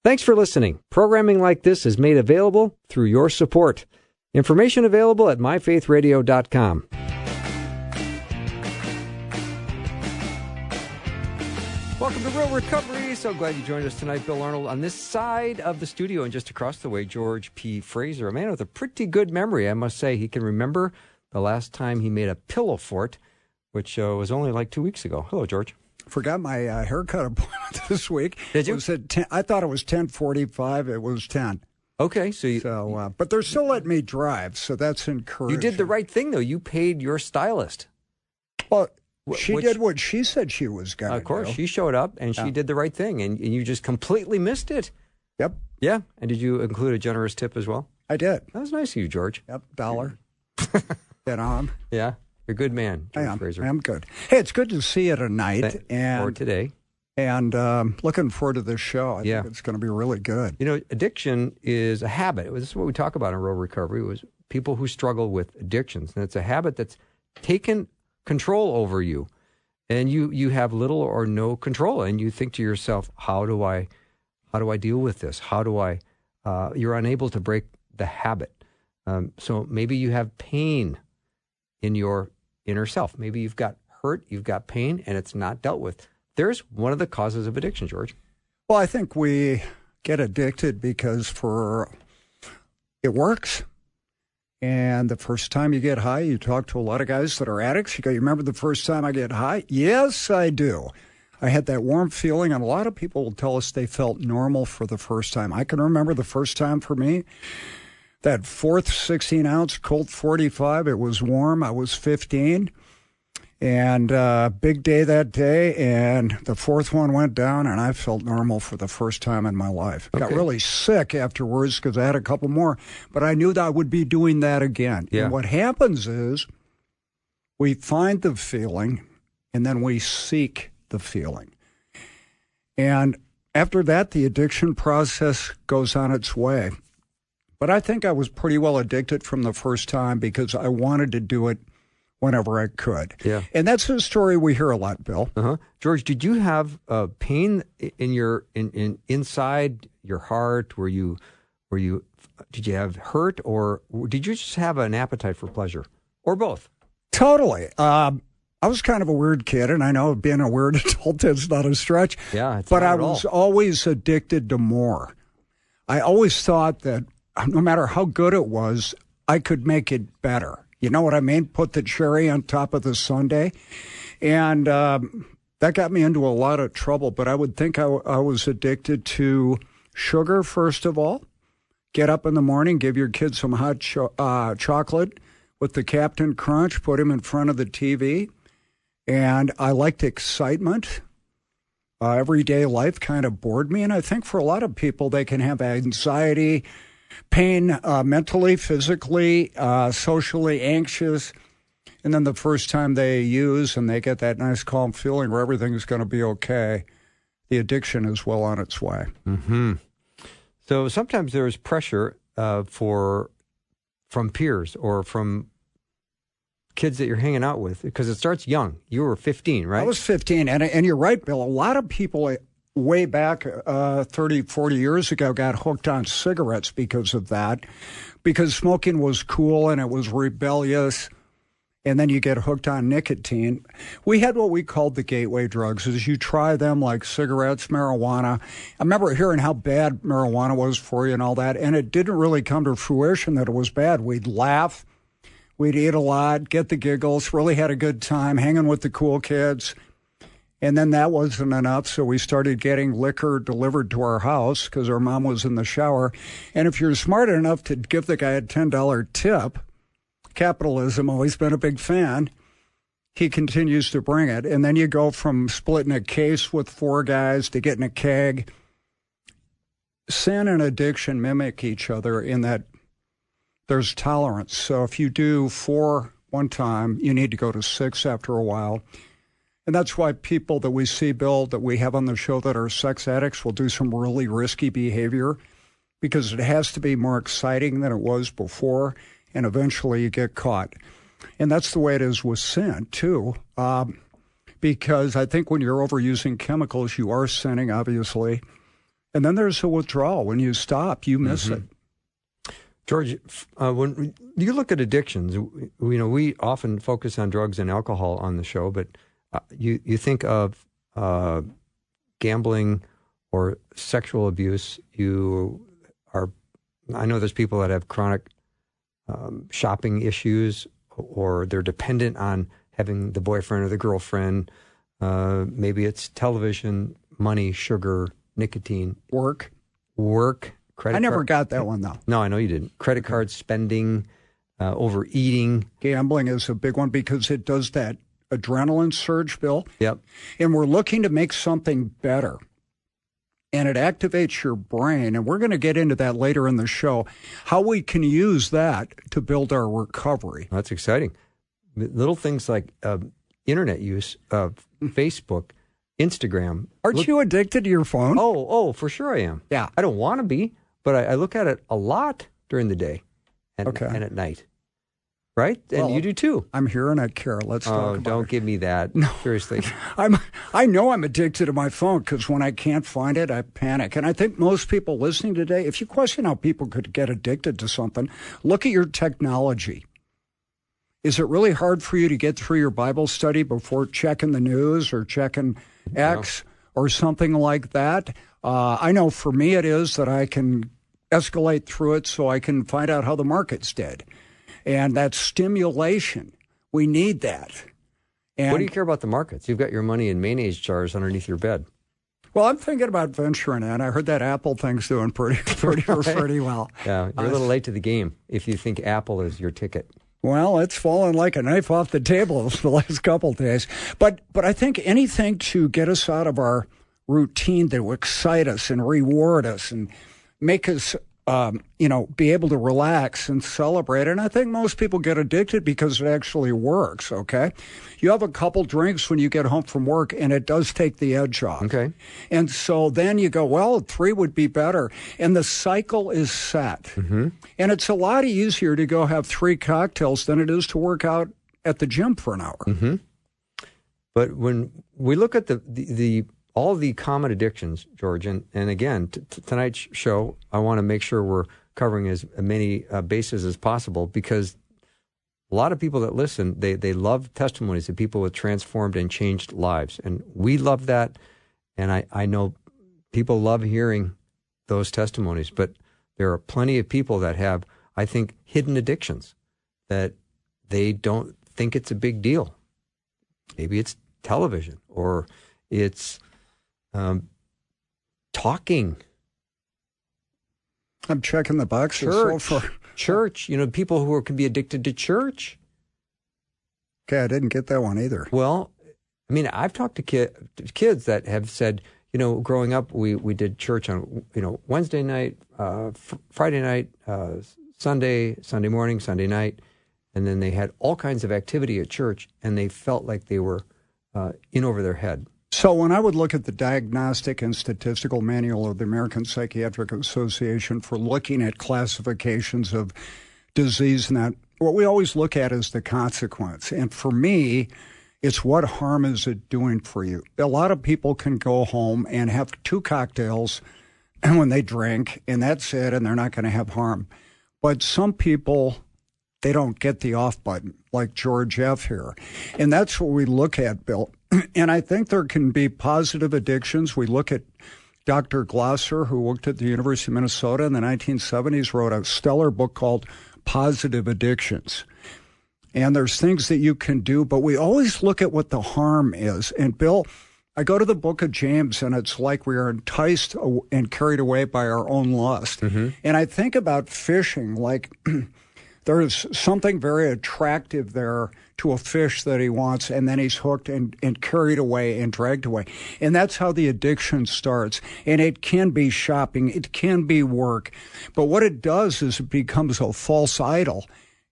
Thanks for listening. Programming like this is made available through your support. Information available at myfaithradio.com. Welcome to Real Recovery. So glad you joined us tonight. Bill Arnold on this side of the studio, and just across the way, George P. Fraser, a man with a pretty good memory, I must say. He can remember the last time he made a pillow fort, which was only like 2 weeks ago. Hello, George. Forgot my haircut appointment this week. Did you? It was at 10, I thought it was 10:45. It was 10. Okay, but they're still letting me drive, so that's encouraging. You did the right thing, though. You paid your stylist. Well, she did what she said she was going to do. Of course, she showed up, and she did the right thing, and you just completely missed it. Yep. Yeah, and did you include a generous tip as well? I did. That was nice of you, George. Yep, $1. Get on. Yeah, you're a good man, George Fraser. I am good. Hey, it's good to see you tonight. Or today. And looking forward to this show. I think it's going to be really good. You know, addiction is a habit. This is what we talk about in Real Recovery, was people who struggle with addictions. And it's a habit that's taken control over you. And you have little or no control. And you think to yourself, how do I deal with this? How do I, you're unable to break the habit. So maybe you have pain in your inner self. Maybe you've got hurt, you've got pain, and it's not dealt with. There's one of the causes of addiction, George. Well, I think we get addicted because it works. And the first time you get high, you talk to a lot of guys that are addicts. You go, you remember the first time I get high? Yes, I do. I had that warm feeling, and a lot of people will tell us they felt normal for the first time. I can remember the first time for me, that fourth 16-ounce Colt 45, it was warm. I was 15, and big day that day, and the fourth one went down, and I felt normal for the first time in my life. Okay. Got really sick afterwards because I had a couple more, but I knew that I would be doing that again. Yeah. And what happens is we find the feeling, and then we seek the feeling. And after that, the addiction process goes on its way. But I think I was pretty well addicted from the first time because I wanted to do it whenever I could. Yeah. And that's a story we hear a lot, Bill. Uh-huh. George, did you have pain in your inside your heart? Did you have hurt, or did you just have an appetite for pleasure, or both? Totally. I was kind of a weird kid, and I know being a weird adult is not a stretch. Yeah, it's but not I at all. was always addicted to more. I always thought that no matter how good it was, I could make it better. You know what I mean? Put the cherry on top of the sundae. And that got me into a lot of trouble. But I would think I was addicted to sugar, first of all. Get up in the morning, give your kid some hot chocolate with the Captain Crunch, put him in front of the TV. And I liked excitement. Everyday life kind of bored me. And I think for a lot of people, they can have anxiety, pain, mentally, physically, socially anxious. And then the first time they use and they get that nice calm feeling where everything's going to be okay, the addiction is well on its way. Mm-hmm. So sometimes there's pressure from peers or from kids that you're hanging out with, because it starts young. You were 15, right? I was 15, and you're right, Bill. A lot of people way back 30, 40 years ago got hooked on cigarettes because of that, because smoking was cool and it was rebellious, and then you get hooked on nicotine. We had what we called the gateway drugs. As you try them, like cigarettes, marijuana. I remember hearing how bad marijuana was for you and all that, and it didn't really come to fruition that it was bad. We'd laugh. We'd eat a lot, get the giggles, really had a good time hanging with the cool kids. And then that wasn't enough, so we started getting liquor delivered to our house because our mom was in the shower. And if you're smart enough to give the guy a $10 tip, capitalism, always been a big fan, he continues to bring it. And then you go from splitting a case with 4 guys to getting a keg. Sin and addiction mimic each other in that there's tolerance. So if you do 4 one time, you need to go to 6 after a while. And that's why people that we see, Bill, that we have on the show that are sex addicts will do some really risky behavior because it has to be more exciting than it was before, and eventually you get caught. And that's the way it is with sin, too, because I think when you're overusing chemicals, you are sinning, obviously. And then there's a withdrawal. When you stop, you miss it. George, when you look at addictions, we often focus on drugs and alcohol on the show, but you think of gambling or sexual abuse. I know there's people that have chronic shopping issues, or they're dependent on having the boyfriend or the girlfriend. Maybe it's television, money, sugar, nicotine, work, credit. I never got that one though. No, I know you didn't. Credit card spending, overeating. Gambling is a big one because it does that adrenaline surge, Bill. Yep. And we're looking to make something better. And it activates your brain. And we're going to get into that later in the show, how we can use that to build our recovery. That's exciting. Little things like internet use, Facebook, Instagram. Aren't you addicted to your phone? Oh, for sure I am. Yeah. I don't want to be, but I look at it a lot during the day and at night. Right? And you do too. I'm here and I care. Let's talk about it. Don't give me that. No. Seriously. I know I'm addicted to my phone because when I can't find it, I panic. And I think most people listening today, if you question how people could get addicted to something, look at your technology. Is it really hard for you to get through your Bible study before checking the news or checking X or something like that? I know for me it is that I can escalate through it so I can find out how the market's dead. And that stimulation, we need that. And what do you care about the markets? You've got your money in mayonnaise jars underneath your bed. Well, I'm thinking about venturing in. I heard that Apple thing's doing pretty well. Yeah, you're a little late to the game if you think Apple is your ticket. Well, it's fallen like a knife off the table the last couple of days. But I think anything to get us out of our routine that will excite us and reward us and make us be able to relax and celebrate. And I think most people get addicted because it actually works, okay? You have a couple drinks when you get home from work, and it does take the edge off. Okay. And so then you go, well, 3 would be better. And the cycle is set. Mm-hmm. And it's a lot easier to go have 3 cocktails than it is to work out at the gym for an hour. Mm-hmm. But when we look at all the common addictions, George, and again, tonight's show, I want to make sure we're covering as many bases as possible because a lot of people that listen, they love testimonies of people with transformed and changed lives. And we love that. And I know people love hearing those testimonies, but there are plenty of people that have, I think, hidden addictions that they don't think it's a big deal. Maybe it's television or it's talking. I'm checking the boxes. Church. People who can be addicted to church. Okay, I didn't get that one either. Well, I mean, I've talked to kids that have said, growing up, we did church on, Wednesday night, Friday night, Sunday morning, Sunday night, and then they had all kinds of activity at church, and they felt like they were in over their head. So when I would look at the Diagnostic and Statistical Manual of the American Psychiatric Association for looking at classifications of disease and that, what we always look at is the consequence. And for me, it's what harm is it doing for you? A lot of people can go home and have 2 cocktails when they drink, and that's it, and they're not going to have harm. But some people, they don't get the off button, like George F. here. And that's what we look at, Bill. And I think there can be positive addictions. We look at Dr. Glosser, who worked at the University of Minnesota in the 1970s, wrote a stellar book called Positive Addictions. And there's things that you can do, but we always look at what the harm is. And Bill, I go to the book of James, and it's like we are enticed and carried away by our own lust. Mm-hmm. And I think about fishing, like there's something very attractive there to a fish that he wants, and then he's hooked and carried away and dragged away. And that's how the addiction starts. And it can be shopping, it can be work. But what it does is it becomes a false idol.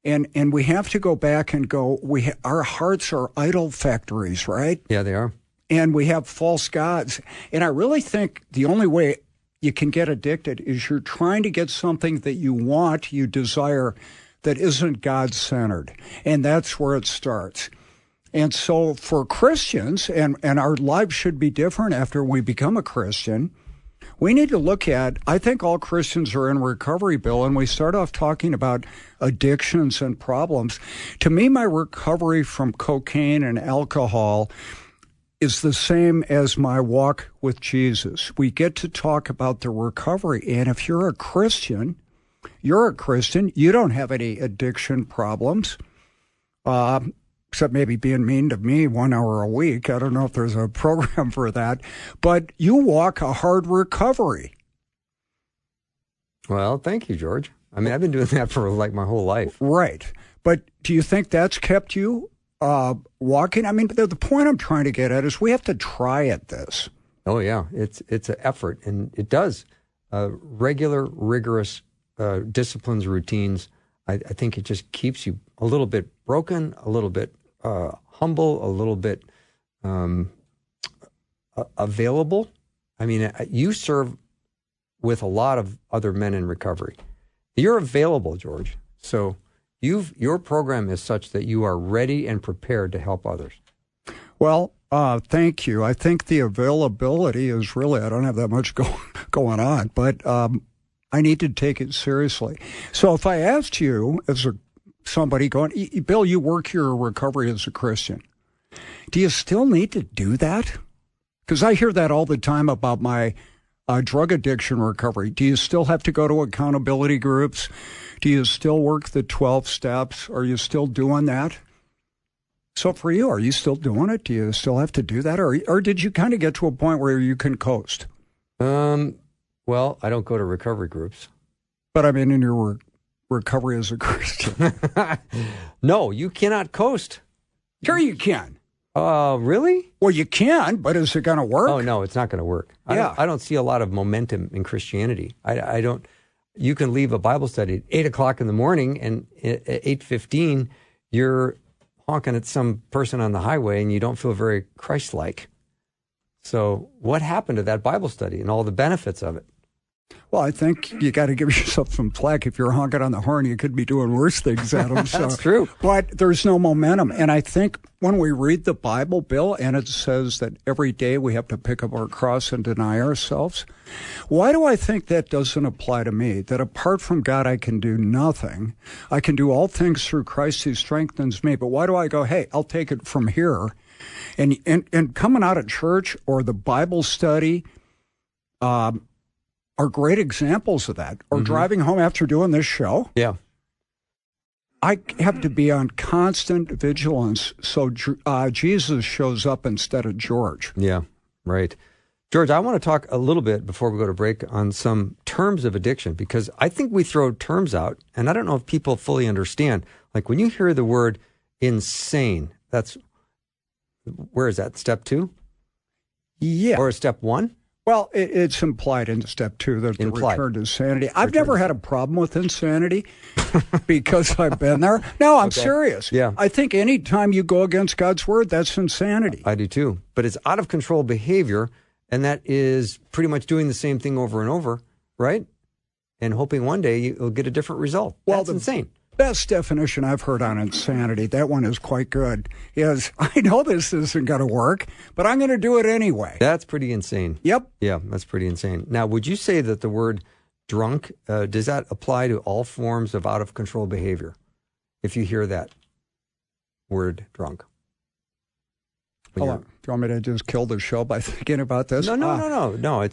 And we have to go back and go, our hearts are idol factories, right? Yeah, they are. And we have false gods. And I really think the only way you can get addicted is you're trying to get something that you want, you desire, that isn't God-centered. And that's where it starts. And so for Christians, and our lives should be different after we become a Christian, we need to look at, I think all Christians are in recovery, Bill, and we start off talking about addictions and problems. To me, my recovery from cocaine and alcohol is the same as my walk with Jesus. We get to talk about the recovery. And if you're a Christian, you don't have any addiction problems, except maybe being mean to me 1 hour a week. I don't know if there's a program for that. But you walk a hard recovery. Well, thank you, George. I mean, I've been doing that for like my whole life. Right. But do you think that's kept you walking? I mean, the point I'm trying to get at is we have to try at this. Oh, yeah. It's an effort, and it does. Regular, rigorous disciplines, routines, I think it just keeps you a little bit broken, a little bit humble, a little bit available. I mean, you serve with a lot of other men in recovery. You're available, George. So your program is such that you are ready and prepared to help others. Well, thank you. I think the availability is really, I don't have that much going on, but I need to take it seriously. So if I asked you, as somebody going, Bill, you work your recovery as a Christian. Do you still need to do that? Because I hear that all the time about my drug addiction recovery. Do you still have to go to accountability groups? Do you still work the 12 steps? Are you still doing that? So for you, are you still doing it? Do you still have to do that? Or did you kind of get to a point where you can coast? Well, I don't go to recovery groups. But I mean, in your recovery as a Christian. No, you cannot coast. Sure you can. Really? Well, you can, but is it going to work? Oh, no, it's not going to work. Yeah. I don't see a lot of momentum in Christianity. I don't. You can leave a Bible study at 8 o'clock in the morning, and at 8:15, you're honking at some person on the highway, and you don't feel very Christ-like. So what happened to that Bible study and all the benefits of it? Well, I think you got to give yourself some slack. If you're honking on the horn, you could be doing worse things, Adam. So. That's true. But there's no momentum. And I think when we read the Bible, Bill, and it says that every day we have to pick up our cross and deny ourselves, why do I think that doesn't apply to me? That apart from God, I can do nothing. I can do all things through Christ who strengthens me. But why do I go, hey, I'll take it from here? And coming out of church or the Bible study, are great examples of that. Or driving home after doing this show. Yeah. I have to be on constant vigilance so Jesus shows up instead of George. Yeah, right. George, I want to talk a little bit before we go to break on some terms of addiction, because I think we throw terms out, and I don't know if people fully understand. Like when you hear the word insane, where is that? Step 2? Yeah. Or step 1? Well, it's implied in step 2 that the return to sanity. I've never had a problem with insanity because I've been there. No, I'm serious. Yeah. I think any time you go against God's word, that's insanity. I do too. But it's out of control behavior, and that is pretty much doing the same thing over and over, right? And hoping one day you'll get a different result. That's insane. Best definition I've heard on insanity, that one is quite good, is I know this isn't going to work, but I'm going to do it anyway. That's pretty insane. Yep. Yeah, that's pretty insane. Now, would you say that the word drunk, does that apply to all forms of out-of-control behavior? If you hear that word drunk. Hold on. Do you want me to just kill the show by thinking about this? No.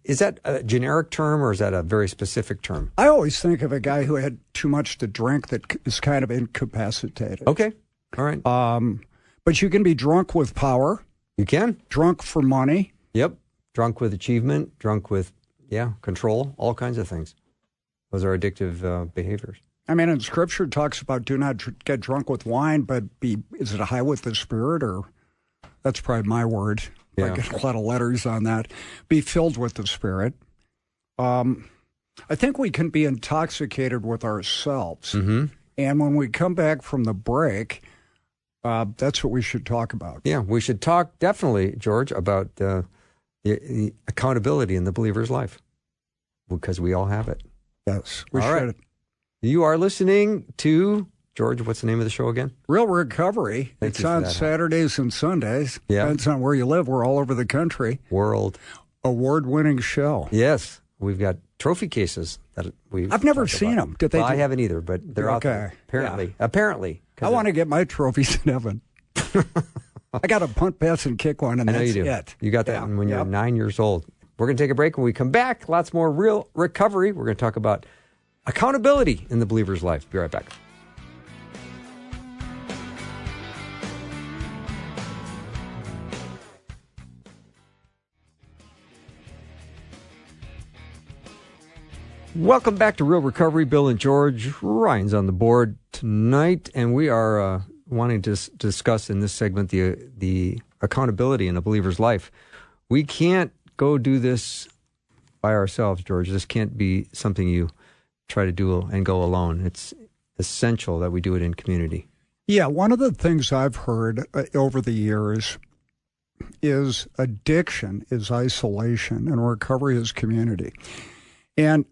Is that a generic term or is that a very specific term? I always think of a guy who had too much to drink that is kind of incapacitated. Okay. All right. But you can be drunk with power. You can. Drunk for money. Yep. Drunk with achievement, drunk with, control, all kinds of things. Those are addictive behaviors. I mean, in Scripture, it talks about do not get drunk with wine, but is it high with the Spirit? Or that's probably my word. Yeah. I get a lot of letters on that. Be filled with the Spirit. I think we can be intoxicated with ourselves. Mm-hmm. And when we come back from the break, that's what we should talk about. Yeah, we should talk definitely, George, about the accountability in the believer's life, because we all have it. Yes, we should. Right. You are listening to... George, what's the name of the show again? Real Recovery. It's on Saturdays and Sundays. Yeah. Depends on where you live. We're all over the country. World. award-winning show. Yes, we've got trophy cases that I've never seen them. Did they? I haven't either, but they're out there. Apparently, Yeah. Apparently. I want to get my trophies in heaven. I got a punt, pass, and kick one, and I know that's you do. it. You got that when you're 9 years old. We're going to take a break. When we come back, lots more real recovery. We're going to talk about accountability in the believer's life. Be right back. Welcome back to Real Recovery. Bill and George. Ryan's on the board tonight, and we are wanting to discuss in this segment the accountability in a believer's life. We can't go do this by ourselves, George. This can't be something you try to do and go alone. It's essential that we do it in community. Yeah, one of the things I've heard over the years is addiction is isolation and recovery is community. And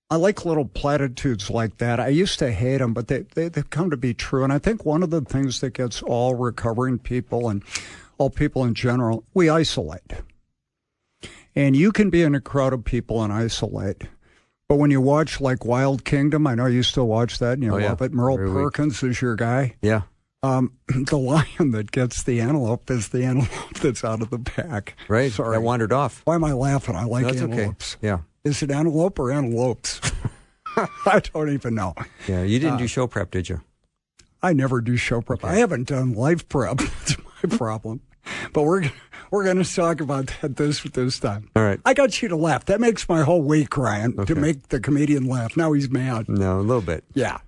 I like little platitudes like that. I used to hate them, but they've come to be true. And I think one of the things that gets all recovering people and all people in general, we isolate. And you can be in a crowd of people and isolate. But when you watch like Wild Kingdom, I know you still watch that and you love it. Merle Perkins is your guy. Yeah. The lion that gets the antelope is the antelope that's out of the pack. Right. Sorry. That wandered off. Why am I laughing? I like antelopes. Okay. Yeah. Is it antelope or antelopes? I don't even know. Yeah, you didn't do show prep, did you? I never do show prep. Okay. I haven't done life prep. That's my problem. But we're going to talk about that this time. All right. I got you to laugh. That makes my whole week, Ryan, to make the comedian laugh. Now he's mad. No, a little bit. Yeah.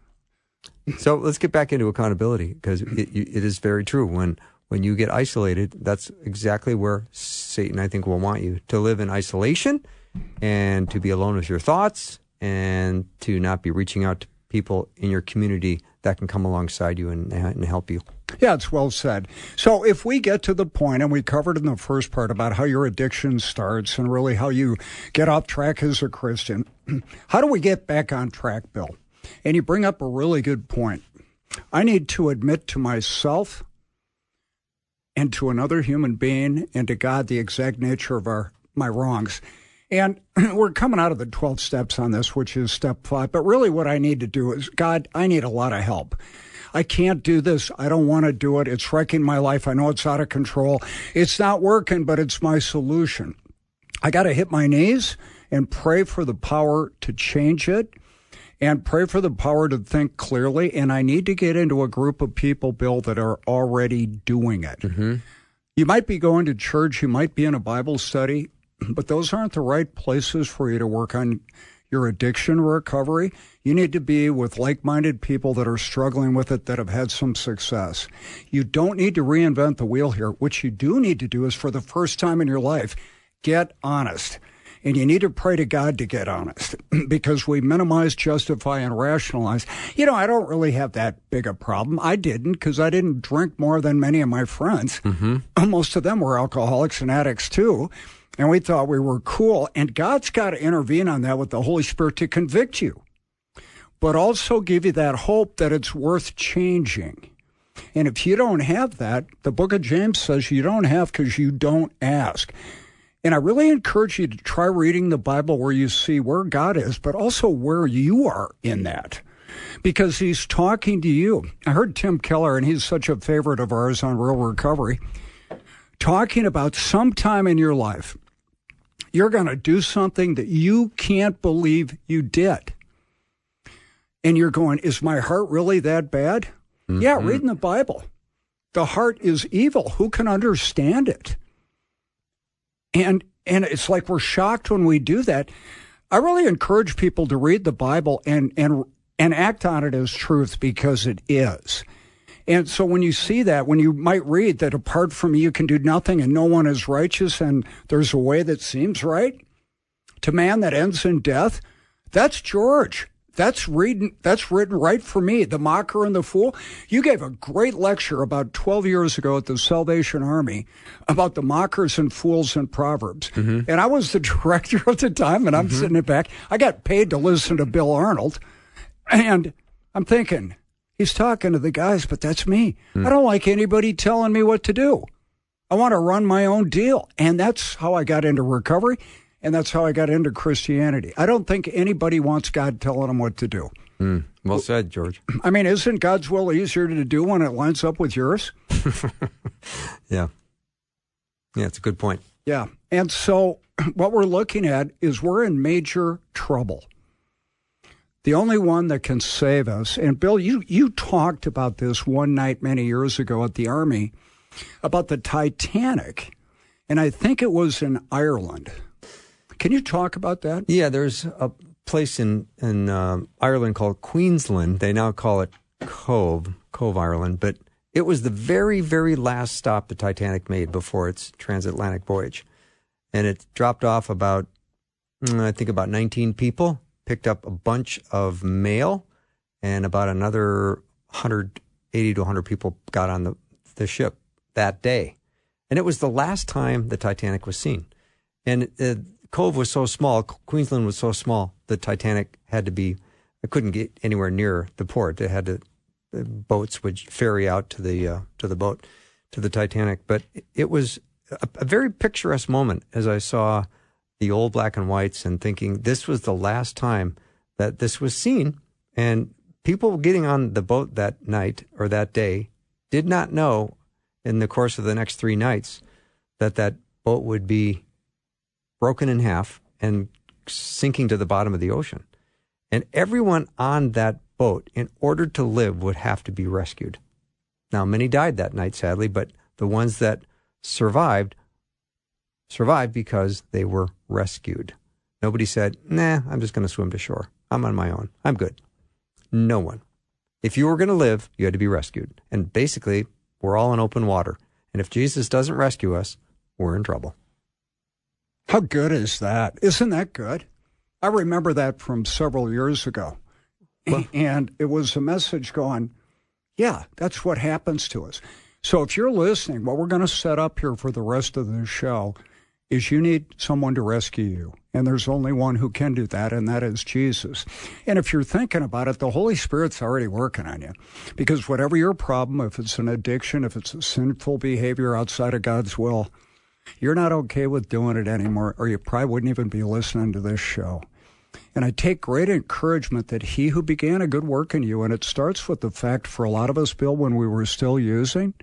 So let's get back into accountability because it is very true. When you get isolated, that's exactly where Satan, I think, will want you to live in isolation and to be alone with your thoughts and to not be reaching out to people in your community that can come alongside you and help you. Yeah, it's well said. So if we get to the point, and we covered in the first part about how your addiction starts and really how you get off track as a Christian, how do we get back on track, Bill? And you bring up a really good point. I need to admit to myself and to another human being and to God the exact nature of my wrongs. And we're coming out of the 12 steps on this, which is step 5. But really what I need to do is, God, I need a lot of help. I can't do this. I don't want to do it. It's wrecking my life. I know it's out of control. It's not working, but it's my solution. I got to hit my knees and pray for the power to change it and pray for the power to think clearly. And I need to get into a group of people, Bill, that are already doing it. Mm-hmm. You might be going to church. You might be in a Bible study. But those aren't the right places for you to work on your addiction recovery. You need to be with like-minded people that are struggling with it, that have had some success. You don't need to reinvent the wheel here. What you do need to do is, for the first time in your life, get honest. And you need to pray to God to get honest, because we minimize, justify, and rationalize. You know, I don't really have that big a problem. I didn't, because I didn't drink more than many of my friends. Mm-hmm. Most of them were alcoholics and addicts, too. And we thought we were cool. And God's got to intervene on that with the Holy Spirit to convict you, but also give you that hope that it's worth changing. And if you don't have that, the book of James says you don't have because you don't ask. And I really encourage you to try reading the Bible where you see where God is, but also where you are in that, because he's talking to you. I heard Tim Keller, and he's such a favorite of ours on Real Recovery, talking about sometime in your life, you're going to do something that you can't believe you did. And you're going, is my heart really that bad? Mm-hmm. Yeah, reading the Bible. The heart is evil. Who can understand it? And it's like we're shocked when we do that. I really encourage people to read the Bible and act on it as truth, because it is. And so when you see that, when you might read that apart from me you can do nothing and no one is righteous and there's a way that seems right to man that ends in death, that's George. That's written right for me, The Mocker and the Fool. You gave a great lecture about 12 years ago at the Salvation Army about the mockers and fools in Proverbs. Mm-hmm. And I was the director at the time, and I'm sitting in the back. I got paid to listen to Bill Arnold. And I'm thinking, he's talking to the guys, but that's me. I don't like anybody telling me what to do. I want to run my own deal. And that's how I got into recovery, and that's how I got into Christianity. I don't think anybody wants God telling them what to do. Well said, George. I mean, isn't God's will easier to do when it lines up with yours? Yeah. Yeah, it's a good point. Yeah. And so what we're looking at is we're in major trouble. The only one that can save us, and Bill, you talked about this one night many years ago at the Army, about the Titanic, and I think it was in Ireland. Can you talk about that? Yeah, there's a place in Ireland called Queensland. They now call it Cove Ireland, but it was the very, very last stop the Titanic made before its transatlantic voyage. And it dropped off about 19 people, picked up a bunch of mail, and about another 180 to 100 people got on the ship that day. And it was the last time the Titanic was seen. And Cove was so small, Queensland was so small, the Titanic it couldn't get anywhere near the port. The boats would ferry out to the Titanic. But it was a very picturesque moment as I saw the old black and whites and thinking this was the last time that this was seen. And people getting on the boat that night or that day did not know in the course of the next 3 nights that boat would be broken in half and sinking to the bottom of the ocean. And everyone on that boat, in order to live, would have to be rescued. Now, many died that night, sadly, but the ones that survived because they were rescued. Nobody said, nah, I'm just going to swim to shore. I'm on my own. I'm good. No one. If you were going to live, you had to be rescued. And basically, we're all in open water. And if Jesus doesn't rescue us, we're in trouble. How good is that? Isn't that good? I remember that from several years ago. Well, and it was a message going, yeah, that's what happens to us. So if you're listening, what we're going to set up here for the rest of the show is you need someone to rescue you. And there's only one who can do that, and that is Jesus. And if you're thinking about it, the Holy Spirit's already working on you. Because whatever your problem, if it's an addiction, if it's a sinful behavior outside of God's will, you're not okay with doing it anymore, or you probably wouldn't even be listening to this show. And I take great encouragement that he who began a good work in you, and it starts with the fact for a lot of us, Bill, when we were still using,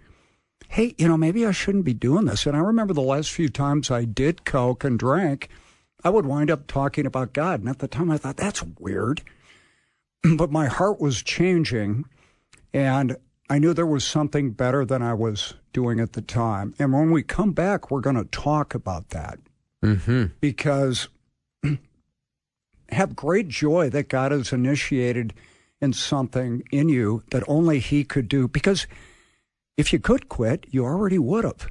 hey, maybe I shouldn't be doing this. And I remember the last few times I did coke and drank, I would wind up talking about God. And at the time I thought, that's weird. But my heart was changing, and I knew there was something better than I was doing at the time. And when we come back, we're going to talk about that. Mm-hmm. Because have great joy that God has initiated in something in you that only he could do. Because if you could quit, you already would have.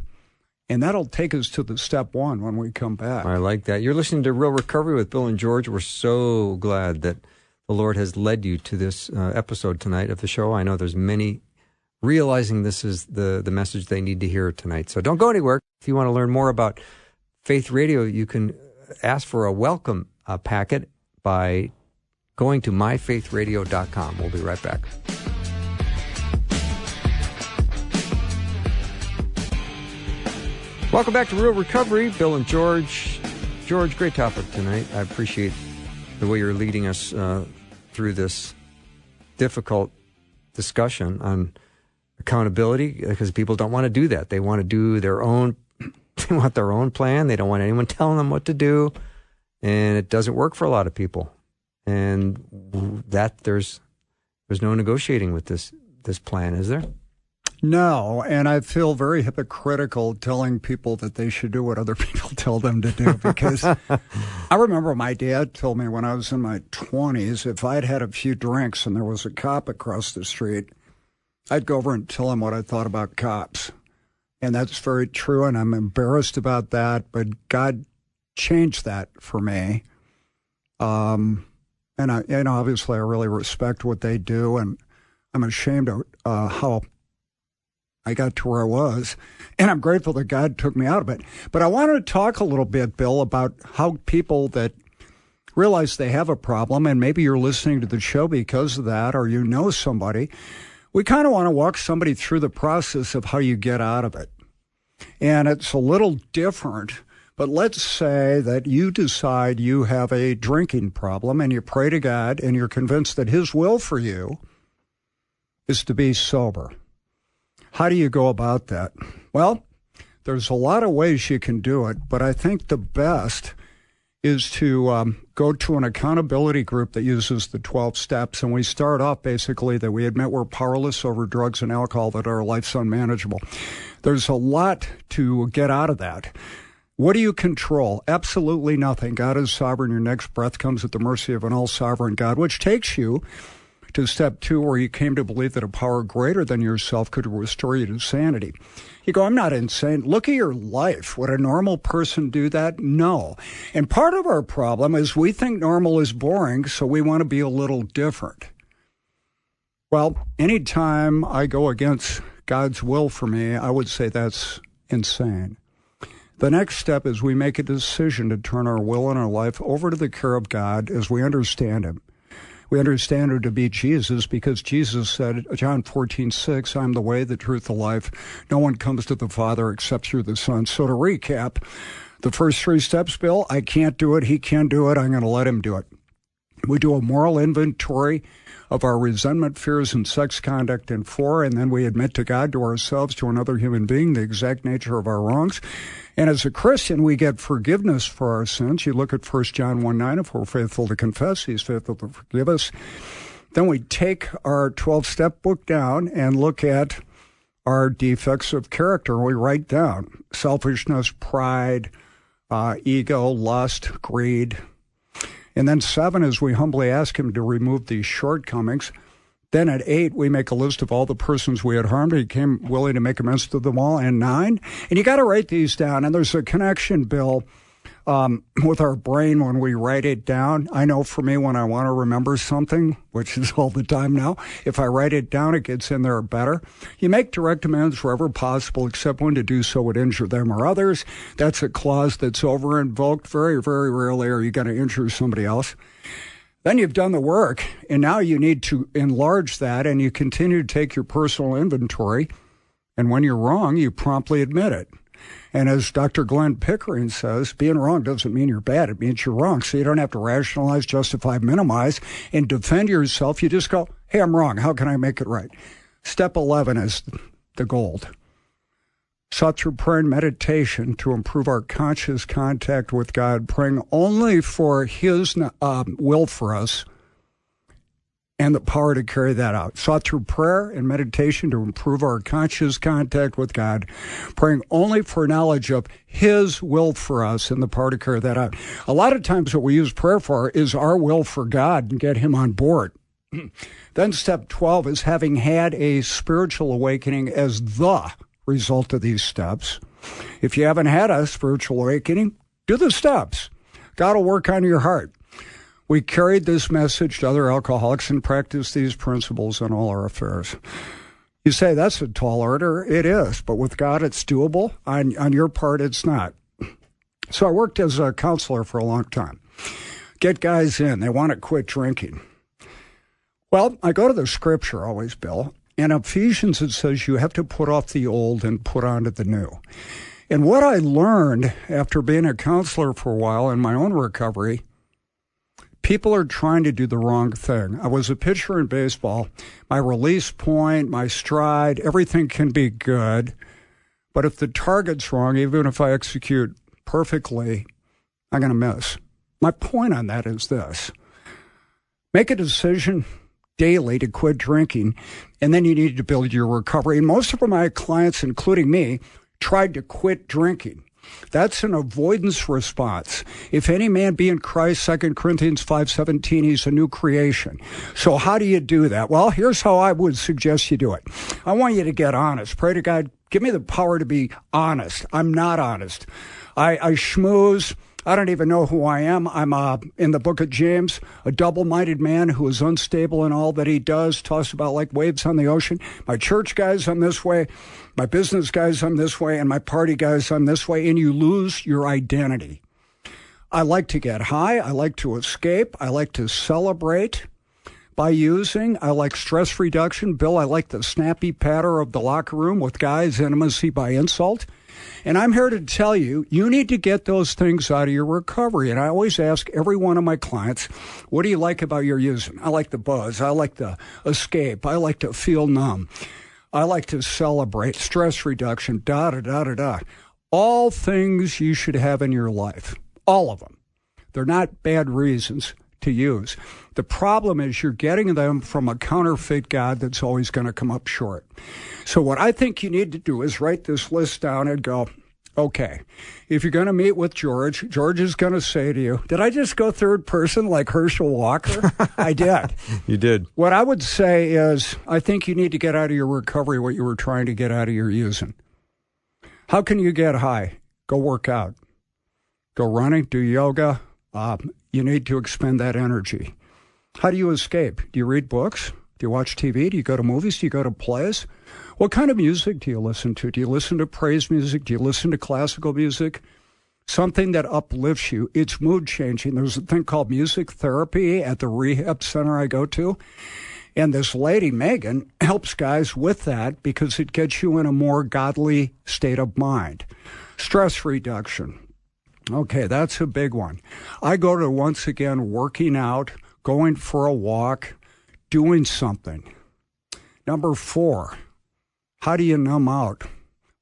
And that'll take us to the step one when we come back. I like that. You're listening to Real Recovery with Bill and George. We're so glad that the Lord has led you to this episode tonight of the show. I know there's many realizing this is the message they need to hear tonight. So don't go anywhere. If you want to learn more about Faith Radio, you can ask for a welcome packet by going to myfaithradio.com. We'll be right back. Welcome back to Real Recovery. Bill and George. George, great topic tonight. I appreciate the way you're leading us through this difficult discussion on accountability, because people don't want to do that. They want to do their own, they want their own plan. They don't want anyone telling them what to do. And it doesn't work for a lot of people. And that there's no negotiating with this plan, is there? No, and I feel very hypocritical telling people that they should do what other people tell them to do, because I remember my dad told me when I was in my 20s, if I'd had a few drinks and there was a cop across the street, I'd go over and tell him what I thought about cops. And that's very true, and I'm embarrassed about that, but God changed that for me. And obviously I really respect what they do, and I'm ashamed of how I got to where I was, and I'm grateful that God took me out of it. But I wanted to talk a little bit, Bill, about how people that realize they have a problem, and maybe you're listening to the show because of that, or you know somebody, we kind of want to walk somebody through the process of how you get out of it. And it's a little different. But let's say that you decide you have a drinking problem and you pray to God and you're convinced that his will for you is to be sober. How do you go about that? Well, there's a lot of ways you can do it, but I think the best is to go to an accountability group that uses the 12 steps. And we start off basically that we admit we're powerless over drugs and alcohol, that our life's unmanageable. There's a lot to get out of that. What do you control? Absolutely nothing. God is sovereign. Your next breath comes at the mercy of an all-sovereign God, which takes you to step 2, where you came to believe that a power greater than yourself could restore you to sanity. You go, I'm not insane. Look at your life. Would a normal person do that? No. And part of our problem is we think normal is boring, so we want to be a little different. Well, anytime I go against God's will for me, I would say that's insane. The next step is we make a decision to turn our will and our life over to the care of God as we understand him. We understand him to be Jesus because Jesus said, John 14:6, I'm the way, the truth, the life. No one comes to the Father except through the Son. So to recap, the first 3 steps, Bill, I can't do it. He can do it. I'm going to let him do it. We do a moral inventory of our resentment, fears, and sex conduct in 4, and then we admit to God, to ourselves, to another human being, the exact nature of our wrongs. And as a Christian, we get forgiveness for our sins. You look at 1 John 1:9, if we're faithful to confess, he's faithful to forgive us. Then we take our 12-step book down and look at our defects of character. We write down selfishness, pride, ego, lust, greed. And then 7 is we humbly ask him to remove these shortcomings. Then at 8, we make a list of all the persons we had harmed. He came willing to make amends to them all. And 9, and you got to write these down. And there's a connection, Bill, with our brain when we write it down. I know for me, when I want to remember something, which is all the time now, if I write it down, it gets in there better. You make direct amends wherever possible, except when to do so would injure them or others. That's a clause that's over-invoked. Very, very rarely are you going to injure somebody else. Then you've done the work, and now you need to enlarge that, and you continue to take your personal inventory, and when you're wrong, you promptly admit it. And as Dr. Glenn Pickering says, being wrong doesn't mean you're bad. It means you're wrong. So you don't have to rationalize, justify, minimize, and defend yourself. You just go, hey, I'm wrong. How can I make it right? Step 11 is the gold. Sought through prayer and meditation to improve our conscious contact with God, praying only for his will for us and the power to carry that out. Sought through prayer and meditation to improve our conscious contact with God, praying only for knowledge of his will for us and the power to carry that out. A lot of times what we use prayer for is our will for God and get him on board. Then step 12 is having had a spiritual awakening as the result of these steps. If you haven't had a spiritual awakening, do the steps. God will work on your heart. We carried this message to other alcoholics and practice these principles in all our affairs. You say, that's a tall order. It is, but with God, it's doable. On your part, it's not. So I worked as a counselor for a long time. Get guys in. They want to quit drinking. Well, I go to the scripture always, Bill. In Ephesians, it says you have to put off the old and put on to the new. And what I learned after being a counselor for a while in my own recovery, people are trying to do the wrong thing. I was a pitcher in baseball. My release point, my stride, everything can be good. But if the target's wrong, even if I execute perfectly, I'm going to miss. My point on that is this. Make a decision daily to quit drinking, and then you need to build your recovery. And most of my clients, including me, tried to quit drinking. That's an avoidance response. If any man be in Christ, 2 Corinthians 5:17, he's a new creation. So how do you do that? Well, here's how I would suggest you do it. I want you to get honest. Pray to God, give me the power to be honest. I'm not honest. I schmooze. I don't even know who I am. I'm in the book of James, a double-minded man who is unstable in all that he does, tossed about like waves on the ocean. My church guys, I'm this way. My business guys, I'm this way. And my party guys, I'm this way. And you lose your identity. I like to get high. I like to escape. I like to celebrate by using. I like stress reduction. Bill, I like the snappy patter of the locker room with guys, intimacy by insult. And I'm here to tell you, you need to get those things out of your recovery. And I always ask every one of my clients, what do you like about your using? I like the buzz. I like the escape. I like to feel numb. I like to celebrate, stress reduction, da-da-da-da-da. All things you should have in your life. All of them. They're not bad reasons to use. The problem is you're getting them from a counterfeit God that's always going to come up short. So what I think you need to do is write this list down and go, okay, if you're going to meet with George, George is going to say to you, did I just go third person like Herschel Walker? I did. You did. What I would say is, I think you need to get out of your recovery what you were trying to get out of your using. How can you get high? Go work out. Go running, do yoga. You need to expend that energy. How do you escape? Do you read books? Do you watch TV? Do you go to movies? Do you go to plays? What kind of music do you listen to? Do you listen to praise music? Do you listen to classical music? Something that uplifts you. It's mood changing. There's a thing called music therapy at the rehab center I go to. And this lady, Megan, helps guys with that because it gets you in a more godly state of mind. Stress reduction. Okay, that's a big one. I go to, once again, working out, going for a walk, doing something. Number 4, how do you numb out?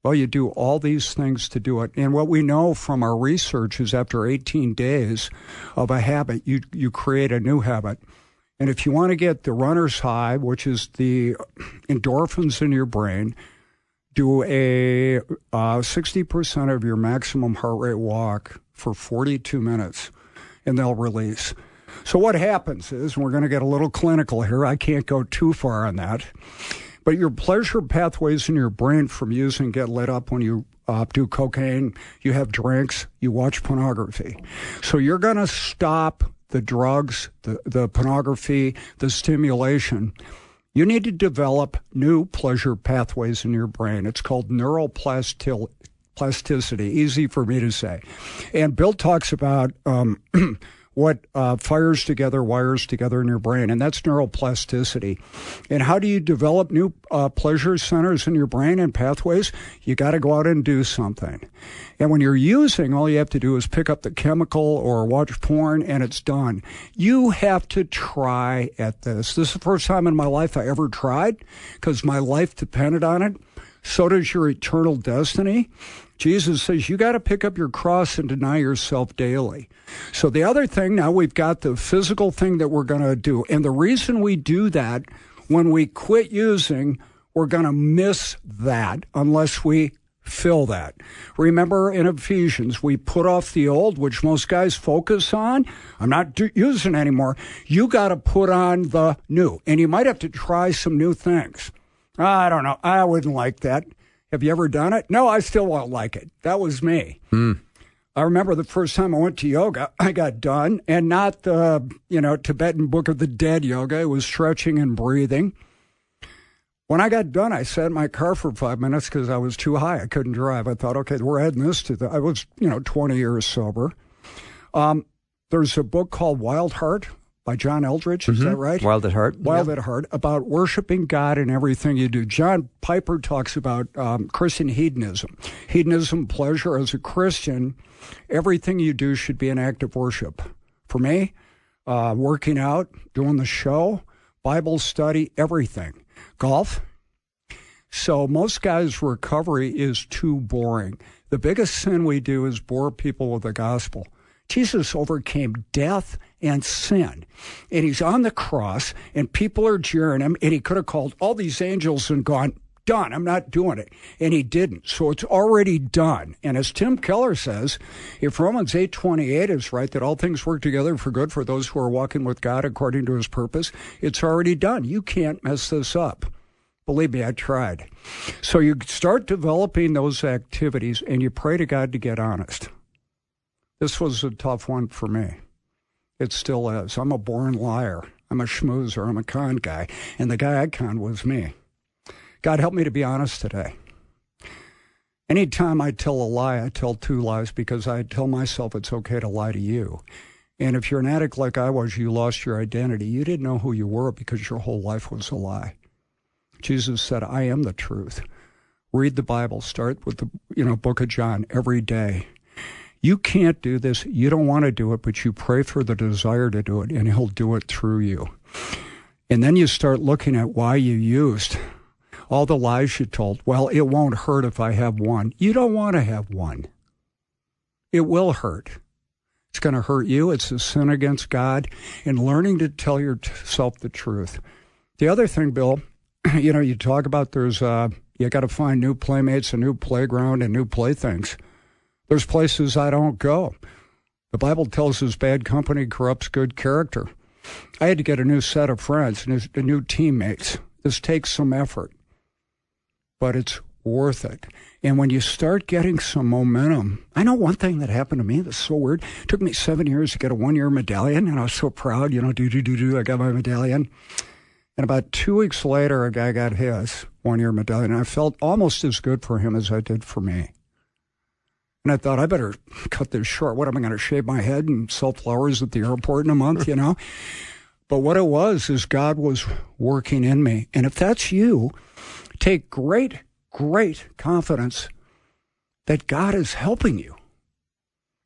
Well, you do all these things to do it. And what we know from our research is after 18 days of a habit, you create a new habit. And if you want to get the runner's high, which is the endorphins in your brain, do a 60% of your maximum heart rate walk for 42 minutes, and they'll release. So what happens is, and we're going to get a little clinical here, I can't go too far on that, but your pleasure pathways in your brain from using get lit up when you do cocaine, you have drinks, you watch pornography. So you're going to stop the drugs, the pornography, the stimulation. You need to develop new pleasure pathways in your brain. It's called neuroplasticity, easy for me to say. And Bill talks about what fires together, wires together in your brain, and that's neuroplasticity. And how do you develop new pleasure centers in your brain and pathways? You got to go out and do something. And when you're using, all you have to do is pick up the chemical or watch porn, and it's done. You have to try at this. This is the first time in my life I ever tried because my life depended on it. So does your eternal destiny. Jesus says you got to pick up your cross and deny yourself daily. So the other thing, now we've got the physical thing that we're going to do. And the reason we do that, when we quit using, we're going to miss that unless we fill that. Remember in Ephesians, we put off the old, which most guys focus on. I'm not using anymore. You got to put on the new. And you might have to try some new things. I don't know. I wouldn't like that. Have you ever done it? No, I still won't like it. That was me. I remember the first time I went to yoga, I got done, and not the, Tibetan Book of the Dead yoga. It was stretching and breathing. When I got done, I sat in my car for 5 minutes because I was too high. I couldn't drive. I thought, okay, we're adding this to I was, 20 years sober. There's a book called Wild Heart by John Eldridge. Is that right? Wild at Heart. Wild at Heart, about worshiping God in everything you do. John Piper talks about Christian hedonism. Hedonism, pleasure. As a Christian, everything you do should be an act of worship. For me, working out, doing the show, Bible study, everything. Golf. So most guys' recovery is too boring. The biggest sin we do is bore people with the gospel. Jesus overcame death and sin, and he's on the cross, and people are jeering him, and he could have called all these angels and gone, done, I'm not doing it, and he didn't. So it's already done. And as Tim Keller says, if Romans 8:28 is right, that all things work together for good for those who are walking with God according to his purpose, it's already done. You can't mess this up. Believe me, I tried. So you start developing those activities, and you pray to God to get honest. This was a tough one for me. It still is. I'm a born liar. I'm a schmoozer. I'm a con guy. And the guy I conned was me. God, help me to be honest today. Anytime I tell a lie, I tell 2 lies because I tell myself it's okay to lie to you. And if you're an addict like I was, you lost your identity. You didn't know who you were because your whole life was a lie. Jesus said, I am the truth. Read the Bible. Start with the book of John every day. You can't do this. You don't want to do it, but you pray for the desire to do it, and he'll do it through you. And then you start looking at why you used all the lies you told. Well, it won't hurt if I have one. You don't want to have one. It will hurt. It's going to hurt you. It's a sin against God, and learning to tell yourself the truth. The other thing, Bill, you talk about you got to find new playmates, a new playground, and new playthings. There's places I don't go. The Bible tells us bad company corrupts good character. I had to get a new set of friends and new teammates. This takes some effort, but it's worth it. And when you start getting some momentum, I know one thing that happened to me that's so weird. It took me 7 years to get a 1-year medallion, and I was so proud, I got my medallion. And about 2 weeks later, a guy got his 1-year medallion, and I felt almost as good for him as I did for me. And I thought, I better cut this short. What, am I going to shave my head and sell flowers at the airport in a month, But what it was is God was working in me. And if that's you, take great confidence that God is helping you.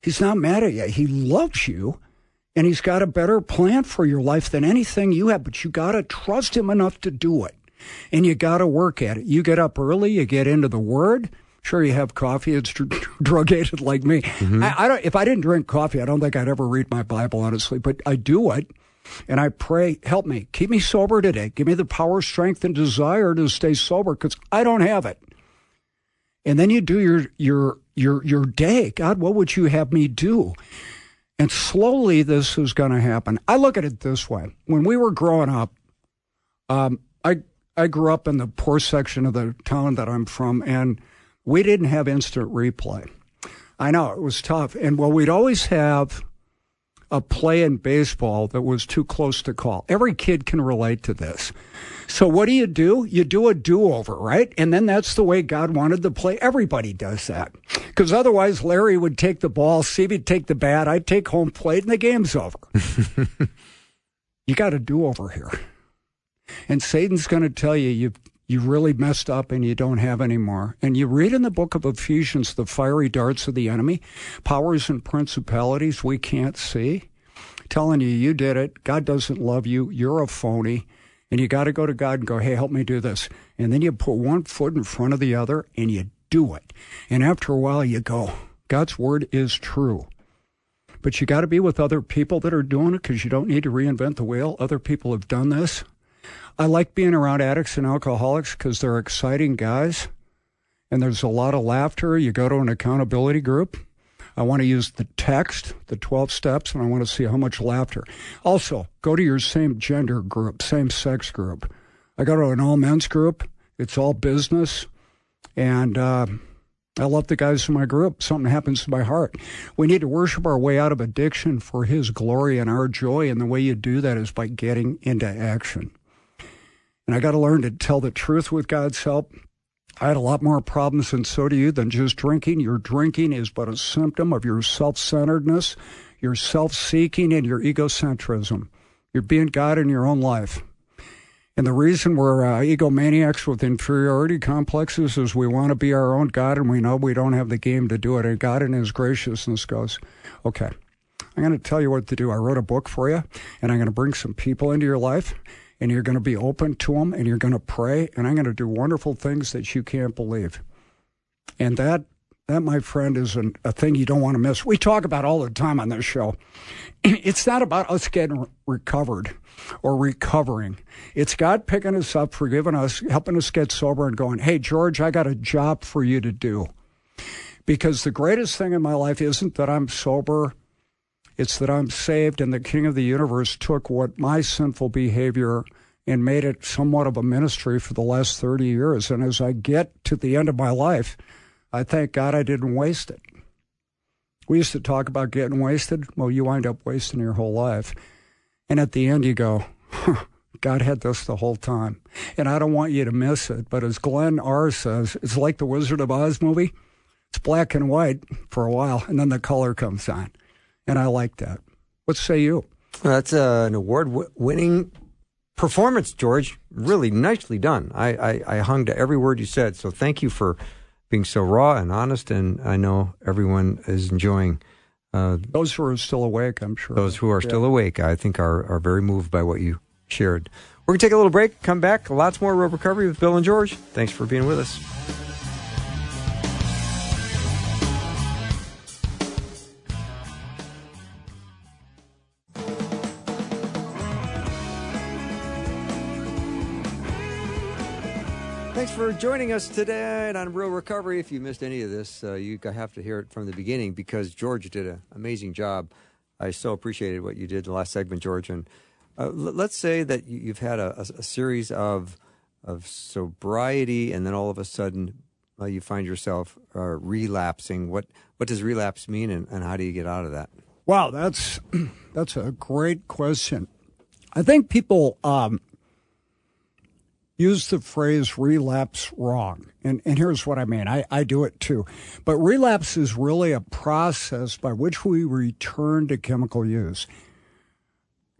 He's not mad at you. He loves you, and he's got a better plan for your life than anything you have, but you got to trust him enough to do it, and you got to work at it. You get up early, you get into the Word. Sure, you have coffee. It's drug-aided like me. Mm-hmm. If I didn't drink coffee, I don't think I'd ever read my Bible, honestly, but I do it. And I pray, help me, keep me sober today. Give me the power, strength, and desire to stay sober, because I don't have it. And then you do your day. God, what would you have me do? And slowly this is going to happen. I look at it this way. When we were growing up, I grew up in the poor section of the town that I'm from, and we didn't have instant replay. I know, it was tough. And we'd always have a play in baseball that was too close to call. Every kid can relate to this. So what do? You do a do-over, right? And then that's the way God wanted the play. Everybody does that. Because otherwise, Larry would take the ball, Steve would take the bat, I'd take home plate, and the game's over. You got a do-over here. And Satan's going to tell you really messed up and you don't have any more. And you read in the book of Ephesians the fiery darts of the enemy, powers and principalities we can't see, telling you did it, God doesn't love you, you're a phony, and you got to go to God and go, hey, help me do this. And then you put one foot in front of the other and you do it. And after a while you go, God's word is true. But you got to be with other people that are doing it, because you don't need to reinvent the wheel. Other people have done this. I like being around addicts and alcoholics because they're exciting guys, and there's a lot of laughter. You go to an accountability group. I want to use the text, the 12 steps, and I want to see how much laughter. Also, go to your same gender group, same sex group. I go to an all-men's group. It's all business, and I love the guys in my group. Something happens to my heart. We need to worship our way out of addiction for his glory and our joy, and the way you do that is by getting into action. And I got to learn to tell the truth with God's help. I had a lot more problems, and so do you, than just drinking. Your drinking is but a symptom of your self-centeredness, your self-seeking, and your egocentrism. You're being God in your own life. And the reason we're egomaniacs with inferiority complexes is we want to be our own God, and we know we don't have the game to do it. And God in his graciousness goes, okay, I'm going to tell you what to do. I wrote a book for you, and I'm going to bring some people into your life, and you're going to be open to them, and you're going to pray, and I'm going to do wonderful things that you can't believe. And that, my friend, is a thing you don't want to miss. We talk about all the time on this show. It's not about us getting recovered or recovering. It's God picking us up, forgiving us, helping us get sober, and going, hey, George, I got a job for you to do. Because the greatest thing in my life isn't that I'm sober. It's that I'm saved, and the King of the universe took what my sinful behavior and made it somewhat of a ministry for the last 30 years. And as I get to the end of my life, I thank God I didn't waste it. We used to talk about getting wasted. Well, you wind up wasting your whole life. And at the end you go, God had this the whole time. And I don't want you to miss it. But as Glenn R. says, it's like the Wizard of Oz movie. It's black and white for a while, and then the color comes on. And I like that. What say you? Well, that's an award-winning performance, George. Really nicely done. I hung to every word you said. So thank you for being so raw and honest. And I know everyone is enjoying. Those who are still awake, I'm sure. Those who are still awake, I think, are very moved by what you shared. We're going to take a little break, come back. Lots more Road Recovery with Bill and George. Thanks for being with us. Thanks for joining us today on Real Recovery. If you missed any of this, you have to hear it from the beginning because George did an amazing job. I so appreciated what you did in the last segment, George. And let's say that you've had a series of sobriety, and then all of a sudden you find yourself relapsing. What does relapse mean, and how do you get out of that? Wow, that's a great question. I think people use the phrase relapse wrong. And here's what I mean. I do it too. But relapse is really a process by which we return to chemical use.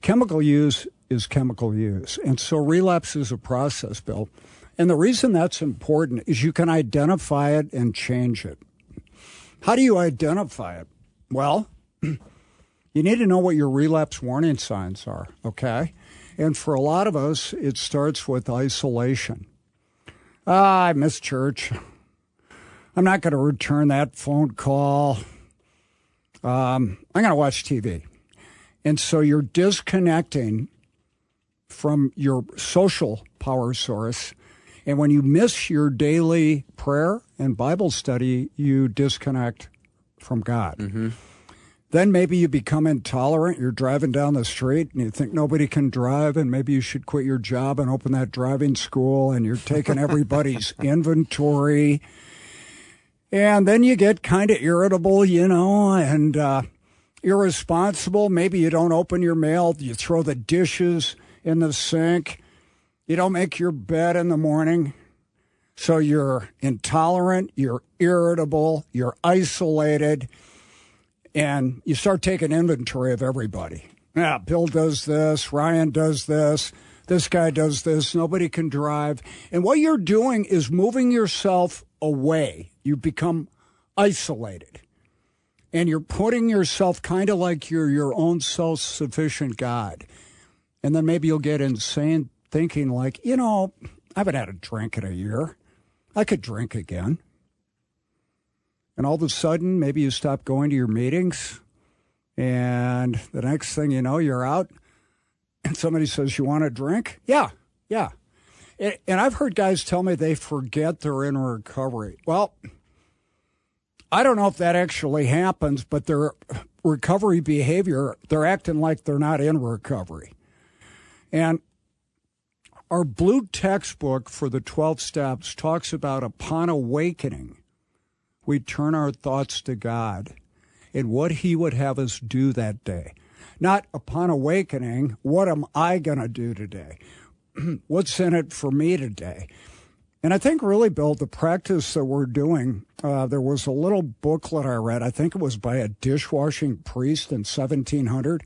Chemical use is chemical use. And so relapse is a process, Bill. And the reason that's important is you can identify it and change it. How do you identify it? Well, you need to know what your relapse warning signs are, okay? And for a lot of us, it starts with isolation. I miss church. I'm not going to return that phone call. I'm going to watch TV. And so you're disconnecting from your social power source. And when you miss your daily prayer and Bible study, you disconnect from God. Mm-hmm. Then maybe you become intolerant. You're driving down the street and you think nobody can drive, and maybe you should quit your job and open that driving school, and you're taking everybody's inventory. And then you get kind of irritable, and irresponsible. Maybe you don't open your mail. You throw the dishes in the sink. You don't make your bed in the morning. So you're intolerant, you're irritable, you're isolated. And you start taking inventory of everybody. Yeah, Bill does this, Ryan does this guy does this, nobody can drive. And what you're doing is moving yourself away. You become isolated. And you're putting yourself kind of like you're your own self-sufficient God. And then maybe you'll get insane thinking like, I haven't had a drink in a year. I could drink again. And all of a sudden, maybe you stop going to your meetings, and the next thing you know, you're out, and somebody says, you want a drink? Yeah. And I've heard guys tell me they forget they're in recovery. Well, I don't know if that actually happens, but their recovery behavior, they're acting like they're not in recovery. And our blue textbook for the 12 steps talks about upon awakening, we turn our thoughts to God and what he would have us do that day. Not upon awakening, what am I going to do today? What's in it for me today? And I think really, Bill, the practice that we're doing, there was a little booklet I read, I think it was by a dishwashing priest in 1700,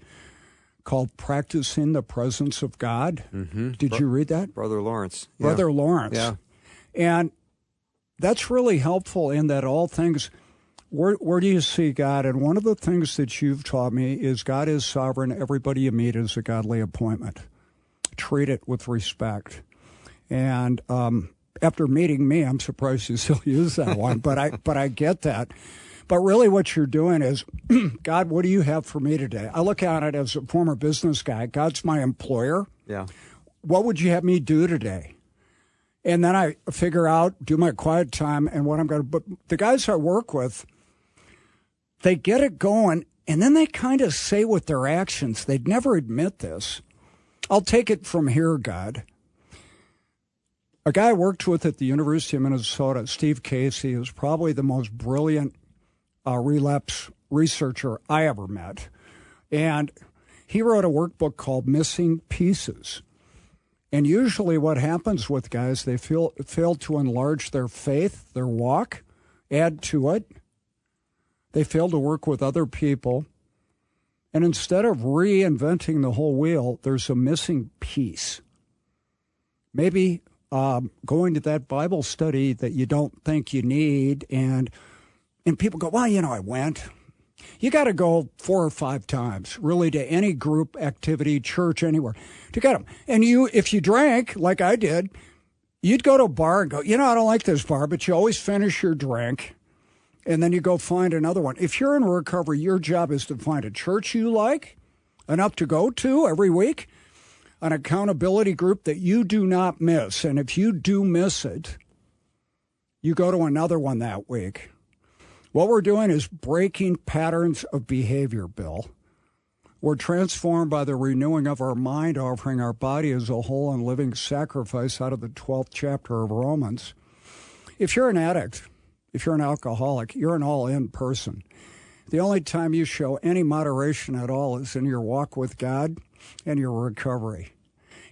called Practicing the Presence of God. Mm-hmm. Did you read that? Brother Lawrence. Yeah. Brother Lawrence. Yeah. And that's really helpful in that all things, where do you see God? And one of the things that you've taught me is God is sovereign. Everybody you meet is a godly appointment. Treat it with respect. And after meeting me, I'm surprised you still use that one, but I get that. But really what you're doing is, God, what do you have for me today? I look at it as a former business guy. God's my employer. Yeah. What would you have me do today? And then I figure out, do my quiet time and what I'm going to, but the guys I work with, they get it going and then they kind of say with their actions, they'd never admit this. I'll take it from here, God. A guy I worked with at the University of Minnesota, Steve Casey, is probably the most brilliant relapse researcher I ever met. And he wrote a workbook called Missing Pieces. And usually what happens with guys, they fail to enlarge their faith, their walk, add to it. They fail to work with other people. And instead of reinventing the whole wheel, there's a missing piece. maybe going to that Bible study that you don't think you need, and people go, well, I went. You got to go 4 or 5 times, really, to any group activity, church, anywhere, to get them. And if you drank, like I did, you'd go to a bar and go, I don't like this bar, but you always finish your drink, and then you go find another one. If you're in recovery, your job is to find a church you like, enough to go to every week, an accountability group that you do not miss. And if you do miss it, you go to another one that week. What we're doing is breaking patterns of behavior, Bill. We're transformed by the renewing of our mind, offering our body as a whole and living sacrifice out of the 12th chapter of Romans. If you're an addict, if you're an alcoholic, you're an all-in person. The only time you show any moderation at all is in your walk with God and your recovery.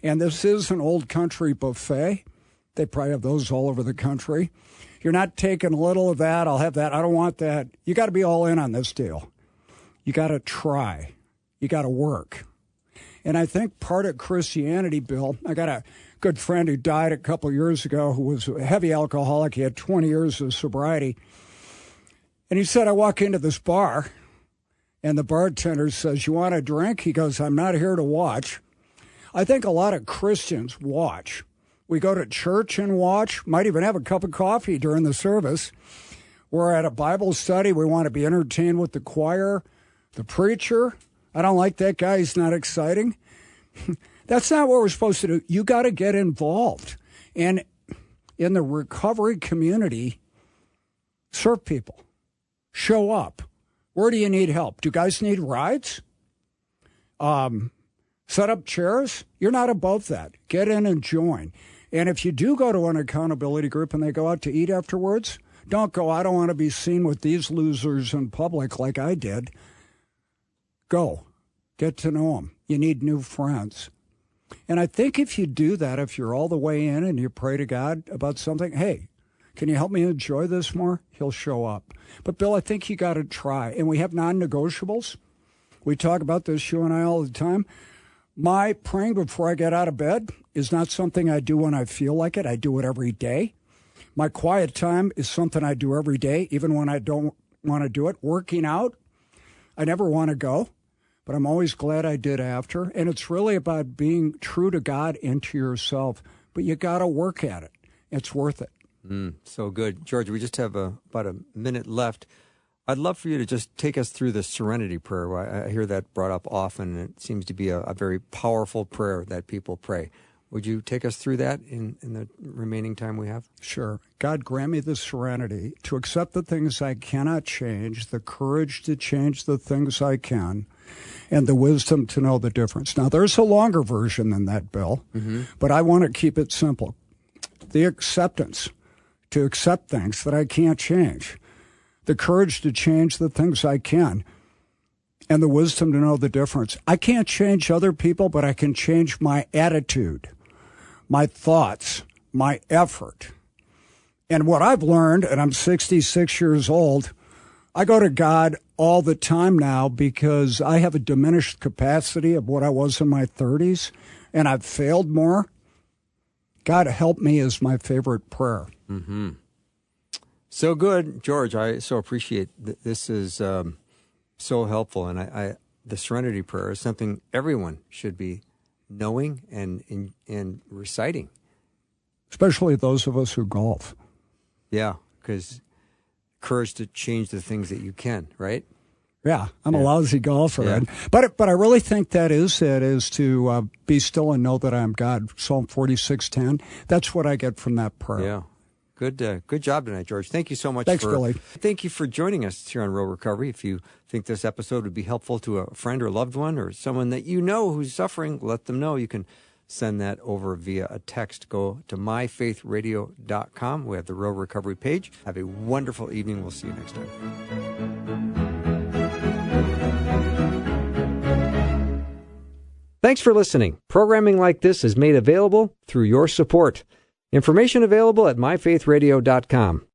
And this is an old country buffet. They probably have those all over the country. You're not taking a little of that, I'll have that, I don't want that. You got to be all in on this deal. You got to try. You got to work. And I think part of Christianity, Bill, I got a good friend who died a couple of years ago who was a heavy alcoholic. He had 20 years of sobriety. And he said, I walk into this bar, and the bartender says, you want a drink? He goes, I'm not here to watch. I think a lot of Christians watch. We go to church and watch, might even have a cup of coffee during the service. We're at a Bible study. We want to be entertained with the choir, the preacher. I don't like that guy. He's not exciting. That's not what we're supposed to do. You got to get involved. And in the recovery community, serve people. Show up. Where do you need help? Do guys need rides? Set up chairs? You're not above that. Get in and join. And if you do go to an accountability group and they go out to eat afterwards, don't go, I don't want to be seen with these losers in public like I did. Go. Get to know them. You need new friends. And I think if you do that, if you're all the way in and you pray to God about something, hey, can you help me enjoy this more? He'll show up. But, Bill, I think you got to try. And we have non-negotiables. We talk about this, you and I, all the time. My praying before I get out of bed is not something I do when I feel like it. I do it every day. My quiet time is something I do every day, even when I don't want to do it. Working out, I never want to go, but I'm always glad I did after. And it's really about being true to God and to yourself. But you got to work at it. It's worth it. So good. George, we just have about a minute left. I'd love for you to just take us through the Serenity Prayer. I hear that brought up often, and it seems to be a very powerful prayer that people pray. Would you take us through that in the remaining time we have? Sure. God, grant me the serenity to accept the things I cannot change, the courage to change the things I can, and the wisdom to know the difference. Now, there's a longer version than that, Bill, but I want to keep it simple. The acceptance to accept things that I can't change. The courage to change the things I can, and the wisdom to know the difference. I can't change other people, but I can change my attitude, my thoughts, my effort. And what I've learned, and I'm 66 years old, I go to God all the time now because I have a diminished capacity of what I was in my 30s, and I've failed more. God help me is my favorite prayer. Mm-hmm. So good, George. I so appreciate this is so helpful, and the Serenity Prayer is something everyone should be knowing and reciting, especially those of us who golf. Yeah, because courage to change the things that you can, right? Yeah, I'm a lousy golfer, yeah. But I really think that is it, is to be still and know that I am God. Psalm 46:10. That's what I get from that prayer. Yeah. Good job tonight, George. Thank you so much. Thanks, Billy. Thank you for joining us here on Real Recovery. If you think this episode would be helpful to a friend or loved one or someone that you know who's suffering, let them know. You can send that over via a text. Go to myfaithradio.com. We have the Real Recovery page. Have a wonderful evening. We'll see you next time. Thanks for listening. Programming like this is made available through your support. Information available at myfaithradio.com.